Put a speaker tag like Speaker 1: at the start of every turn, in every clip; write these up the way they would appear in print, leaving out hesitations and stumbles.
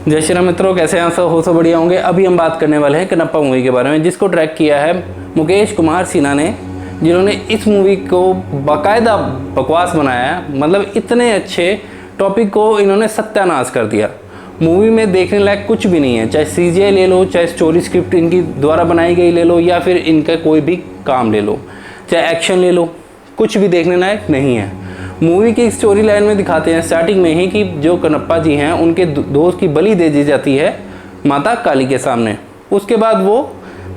Speaker 1: जय श्री राम मित्रों, कैसे हैं सब? हो सब बढ़िया होंगे। अभी हम बात करने वाले हैं कनप्पा मूवी के बारे में, जिसको डायरेक्ट किया है मुकेश कुमार सिन्हा ने, जिन्होंने इस मूवी को बाकायदा बकवास बनाया है। मतलब इतने अच्छे टॉपिक को इन्होंने सत्यानाश कर दिया। मूवी में देखने लायक कुछ भी नहीं है, चाहे सीजीआई ले लो, चाहे स्टोरी स्क्रिप्ट इनकी द्वारा बनाई गई ले लो, या फिर इनका कोई भी काम ले लो, चाहे एक्शन ले लो, कुछ भी देखने लायक नहीं है। मूवी की स्टोरी लाइन में दिखाते हैं स्टार्टिंग में ही कि जो कनप्पा जी हैं उनके दोस्त की बलि दे दी जाती है माता काली के सामने। उसके बाद वो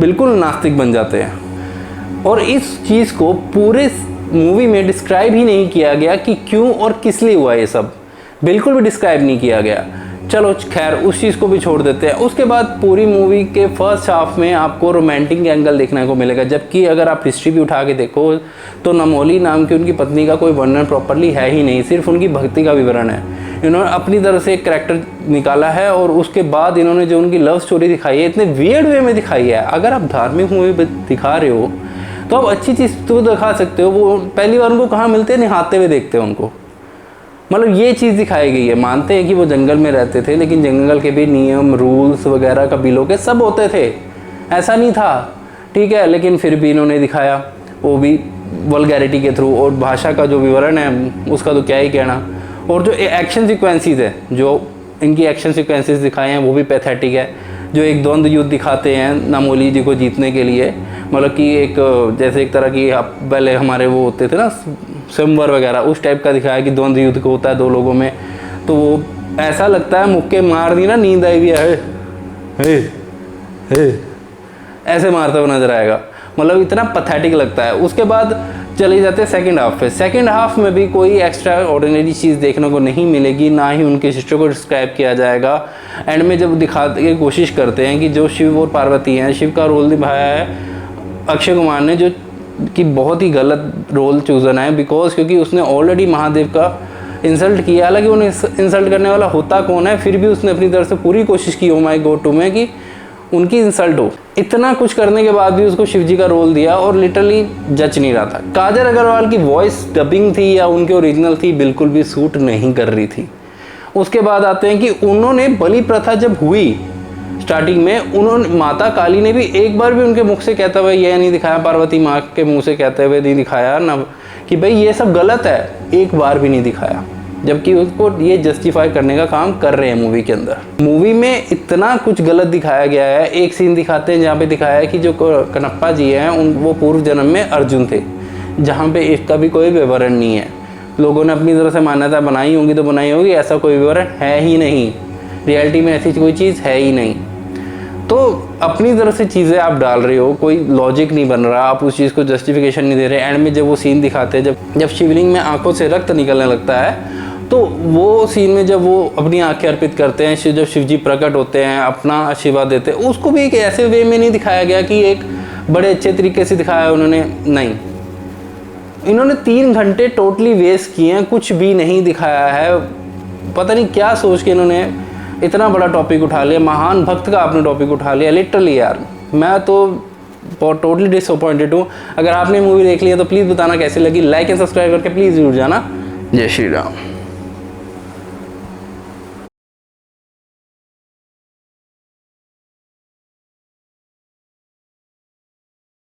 Speaker 1: बिल्कुल नास्तिक बन जाते हैं और इस चीज़ को पूरे मूवी में डिस्क्राइब ही नहीं किया गया कि क्यों और किस लिए हुआ ये सब, बिल्कुल भी डिस्क्राइब नहीं किया गया। चलो खैर, उस चीज़ को भी छोड़ देते हैं। उसके बाद पूरी मूवी के फर्स्ट हाफ में आपको रोमांटिक एंगल देखने को मिलेगा, जबकि अगर आप हिस्ट्री भी उठा के देखो तो नमोली नाम की उनकी पत्नी का कोई वर्णन प्रॉपरली है ही नहीं, सिर्फ उनकी भक्ति का विवरण है। इन्होंने अपनी तरफ से एक करैक्टर निकाला है और उसके बाद इन्होंने जो उनकी लव स्टोरी दिखाई है इतने वियर्ड वे में दिखाई है। अगर आप धार्मिक मूवी दिखा रहे हो तो आप अच्छी चीज़ तो दिखा सकते हो। वो पहली बार उनको कहाँ मिलते हैं, नहाते हुए देखते हैं उनको। मतलब ये चीज़ दिखाई गई है। मानते हैं कि वो जंगल में रहते थे, लेकिन जंगल के भी नियम रूल्स वगैरह कबीलों के सब होते थे, ऐसा नहीं था, ठीक है। लेकिन फिर भी इन्होंने दिखाया, वो भी वल्गैरिटी के थ्रू, और भाषा का जो विवरण है उसका तो क्या ही कहना। और जो एक्शन सिक्वेंसेस है, जो इनकी एक्शन सिक्वेंसेस दिखाए हैं वो भी पैथेटिक है। जो एक द्वंद्व युद्ध दिखाते हैं नमोली जी को जीतने के लिए, मतलब कि एक जैसे एक तरह की पहले हमारे वो होते थे ना स्वयंवर वगैरह, उस टाइप का दिखाया कि द्वंद्व युद्ध को होता है दो लोगों में। तो वो ऐसा लगता है मुक्के मार दी ना, नींद आई भी है ऐसे मारता हुआ नजर आएगा। मतलब इतना पैथेटिक लगता है। उसके बाद चले जाते हैं सेकंड हाफ पे। सेकंड हाफ में भी कोई एक्स्ट्रा ऑर्डिनरी चीज़ देखने को नहीं मिलेगी, ना ही उनके सिस्टर को डिस्क्राइब किया जाएगा। एंड में जब दिखाने की कोशिश करते हैं कि जो शिव और पार्वती हैं, शिव का रोल निभाया है अक्षय कुमार ने, जो कि बहुत ही गलत रोल चूज़न है, बिकॉज क्योंकि उसने ऑलरेडी महादेव का इंसल्ट किया। हालांकि उन्हें इंसल्ट करने वाला होता कौन है, फिर भी उसने अपनी तरफ से पूरी कोशिश की ओ माई गॉड टू में कि उनकी इंसल्ट हो। इतना कुछ करने के बाद भी उसको शिवजी का रोल दिया और लिटरली जच नहीं रहा था। काजल अग्रवाल की वॉइस डबिंग थी या उनके ओरिजिनल थी, बिल्कुल भी सूट नहीं कर रही थी। उसके बाद आते हैं कि उन्होंने बलि प्रथा जब हुई स्टार्टिंग में, उन्होंने माता काली ने भी एक बार भी उनके मुख से कहते हुए यह नहीं दिखाया, पार्वती माँ के मुंह से कहते हुए नहीं दिखाया ना कि भाई ये सब गलत है, एक बार भी नहीं दिखाया। जबकि उसको ये जस्टिफाई करने का काम कर रहे हैं मूवी के अंदर। मूवी में इतना कुछ गलत दिखाया गया है। एक सीन दिखाते हैं जहाँ पे दिखाया है कि जो कनप्पा जी हैं वो पूर्व जन्म में अर्जुन थे, जहाँ पे इसका भी कोई विवरण नहीं है। लोगों ने अपनी तरफ से मान्यता बनाई होंगी तो बनाई होगी, ऐसा कोई विवरण है ही नहीं। रियलिटी में ऐसी कोई चीज़ है ही नहीं। तो अपनी तरफ से चीज़ें आप डाल रहे हो, कोई लॉजिक नहीं बन रहा, आप उस चीज़ को जस्टिफिकेशन नहीं दे रहे। एंड में जब वो सीन दिखाते हैं जब शिवलिंग में आंखों से रक्त निकलने लगता है, तो वो सीन में जब वो अपनी आंखें अर्पित करते हैं, जब शिवजी प्रकट होते हैं, अपना आशीर्वाद देते हैं, उसको भी एक ऐसे वे में नहीं दिखाया गया कि एक बड़े अच्छे तरीके से दिखाया उन्होंने। नहीं, इन्होंने 3 घंटे टोटली वेस्ट किए हैं, कुछ भी नहीं दिखाया है। पता नहीं क्या सोच के इन्होंने इतना बड़ा टॉपिक उठा लिया, महान भक्त का आपने टॉपिक उठा लिया। लिटरली यार, मैं तो टोटली डिसअपॉइंटेड हूँ। अगर आपने मूवी देख लिया तो प्लीज़ बताना कैसी लगी। लाइक एंड सब्सक्राइब करके प्लीज़ जुड़ जाना। जय श्री राम।